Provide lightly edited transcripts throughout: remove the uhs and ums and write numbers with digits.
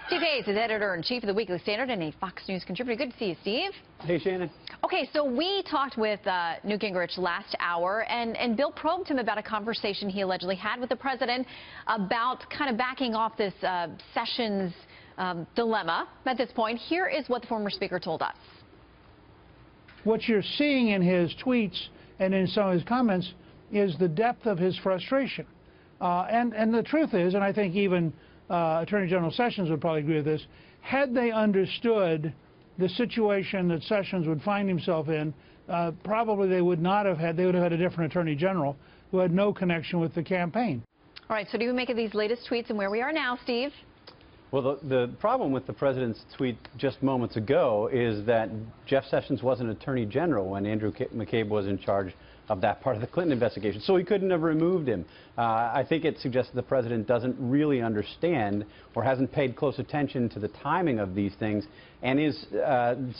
Steve Hayes is editor-in-chief of the Weekly Standard and a Fox News contributor. Good to see you, Steve. Hey, Shannon. Okay, so we talked with Newt Gingrich last hour, and Bill probed him about a conversation he allegedly had with the president about kind of backing off this Sessions dilemma at this point. Here is what the former speaker told us. What you're seeing in his tweets and in some of his comments is the depth of his frustration. And the truth is, and I think even Attorney General Sessions would probably agree with this, had they understood the situation that Sessions would find himself in, probably they would not have had, they would have had a different Attorney General who had no connection with the campaign. All right, so what do you make of these latest tweets and where we are now, Steve? Well, the problem with the president's tweet just moments ago is that Jeff Sessions wasn't Attorney General when Andrew McCabe was in charge of that part of the Clinton investigation, so he couldn't have removed him. I think it suggests the president doesn't really understand or hasn't paid close attention to the timing of these things and is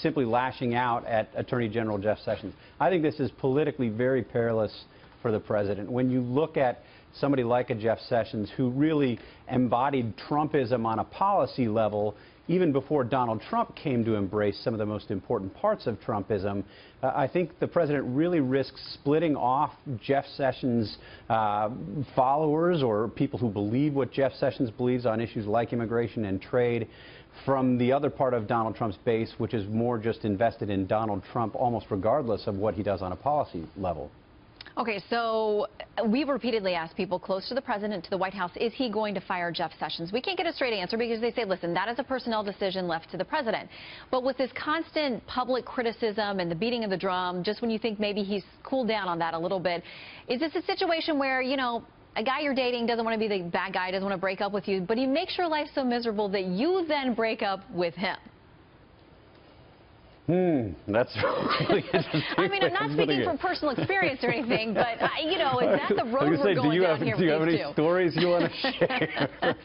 simply lashing out at Attorney General Jeff Sessions. I think this is politically very perilous for the president. When you look at somebody like a Jeff Sessions who really embodied Trumpism on a policy level even before Donald Trump came to embrace some of the most important parts of Trumpism, I think the president really risks splitting off Jeff Sessions' followers or people who believe what Jeff Sessions believes on issues like immigration and trade from the other part of Donald Trump's base, which is more just invested in Donald Trump almost regardless of what he does on a policy level. Okay, so we've repeatedly asked people close to the president, to the White House, is he going to fire Jeff Sessions? We can't get a straight answer because they say, listen, that is a personnel decision left to the president. But with this constant public criticism and the beating of the drum, just when you think maybe he's cooled down on that a little bit, is this a situation where, you know, a guy you're dating doesn't want to be the bad guy, doesn't want to break up with you, but he makes your life so miserable that you then break up with him? That's really interesting. I mean, I'm not speaking from personal experience or anything, but, you know, is that the road we're going down here? Do you have any stories you want to share?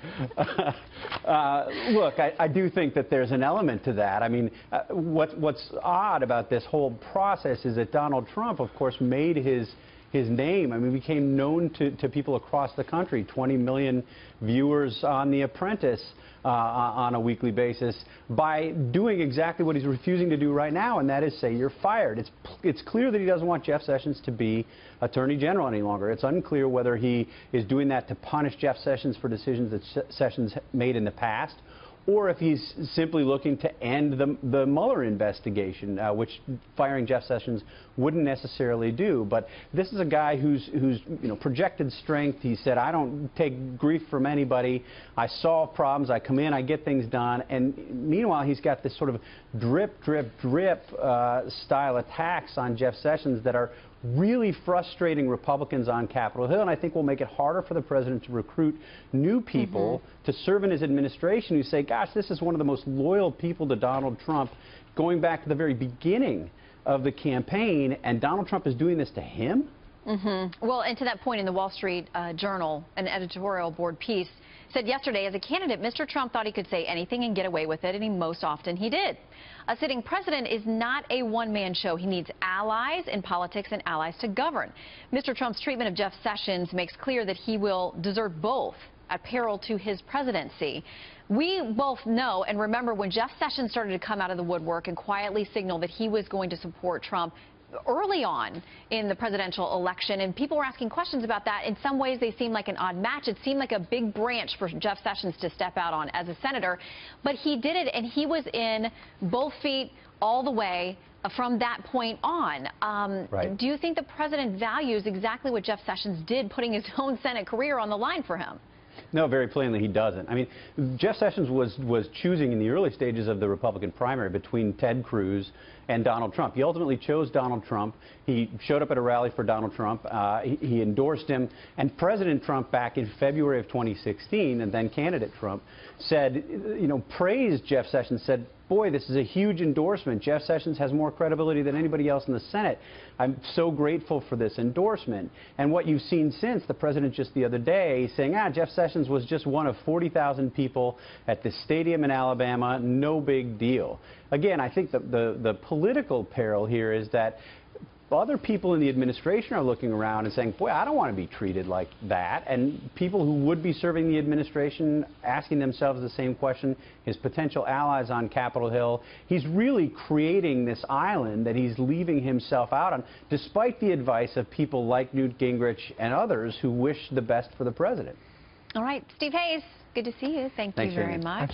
Look, I do think that there's an element to that. I mean, what's odd about this whole process is that Donald Trump, of course, made his name. I mean, became known to people across the country. 20 million viewers on The Apprentice on a weekly basis by doing exactly what he's refusing to do right now, and that is say you're fired. It's clear that he doesn't want Jeff Sessions to be Attorney General any longer. It's unclear whether he is doing that to punish Jeff Sessions for decisions that Sessions made in the past, or if he's simply looking to end the Mueller investigation, which firing Jeff Sessions wouldn't necessarily do. But this is a guy who's projected strength. He said, I don't take grief from anybody. I solve problems. I come in. I get things done. And meanwhile, he's got this sort of drip, drip, drip style attacks on Jeff Sessions that are really frustrating Republicans on Capitol Hill, and I think will make it harder for the president to recruit new people to serve in his administration who say, gosh, this is one of the most loyal people to Donald Trump going back to the very beginning of the campaign, and Donald Trump is doing this to him? Well, and to that point, in the Wall Street Journal, an editorial board piece said yesterday, as a candidate, Mr. Trump thought he could say anything and get away with it, and most often he did. A sitting president is not a one-man show. He needs allies in politics and allies to govern. Mr. Trump's treatment of Jeff Sessions makes clear that he will desert both at peril to his presidency. We both know and remember when Jeff Sessions started to come out of the woodwork and quietly signal that he was going to support Trump early on in the presidential election, and people were asking questions about that. In some ways, they seemed like an odd match. It seemed like a big branch for Jeff Sessions to step out on as a senator, but he did it, and he was in both feet all the way from that point on. Right. Do you think the president values exactly what Jeff Sessions did, putting his own Senate career on the line for him? No, very plainly he doesn't. I mean, Jeff Sessions was choosing in the early stages of the Republican primary between Ted Cruz and Donald Trump. He ultimately chose Donald Trump. He showed up at a rally for Donald Trump. He endorsed him. And President Trump, back in February of 2016, and then candidate Trump, said, praised Jeff Sessions, said, boy, this is a huge endorsement. Jeff Sessions has more credibility than anybody else in the Senate. I'm so grateful for this endorsement. And what you've seen since, the president just the other day saying, Jeff Sessions was just one of 40,000 people at this stadium in Alabama, no big deal. Again, I think the political peril here is that other people in the administration are looking around and saying, boy, I don't want to be treated like that. And people who would be serving the administration asking themselves the same question, his potential allies on Capitol Hill. He's really creating this island that he's leaving himself out on, despite the advice of people like Newt Gingrich and others who wish the best for the president. All right, Steve Hayes, good to see you. Thank you very much.